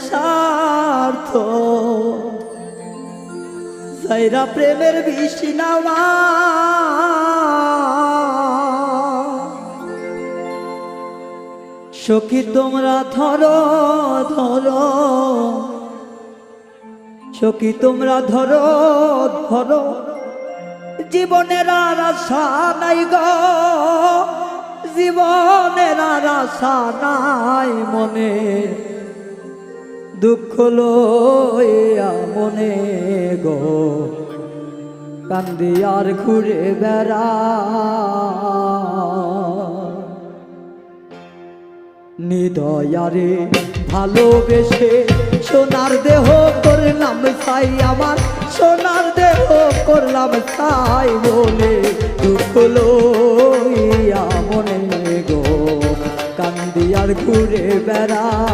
স্বার্থ যাইরা প্রেমের বৃষ্টি নামা সখী তোমরা ধরো ধরো সখী তোমরা ধরো ধরো জীবনের আর আশা নাই গো জীবনের আর আশা নাই মনে দুঃখ লইয়া মনে গো কান্দি আর ঘুরে বেড়া নিদয়ারে ভালোবেসে সোনার দেহ করলাম ছাই আমার সোনার দেহ করলাম ছাই বলে দুঃখ লইয়া মনে গো কান্দি আর ঘুরে বেড়া।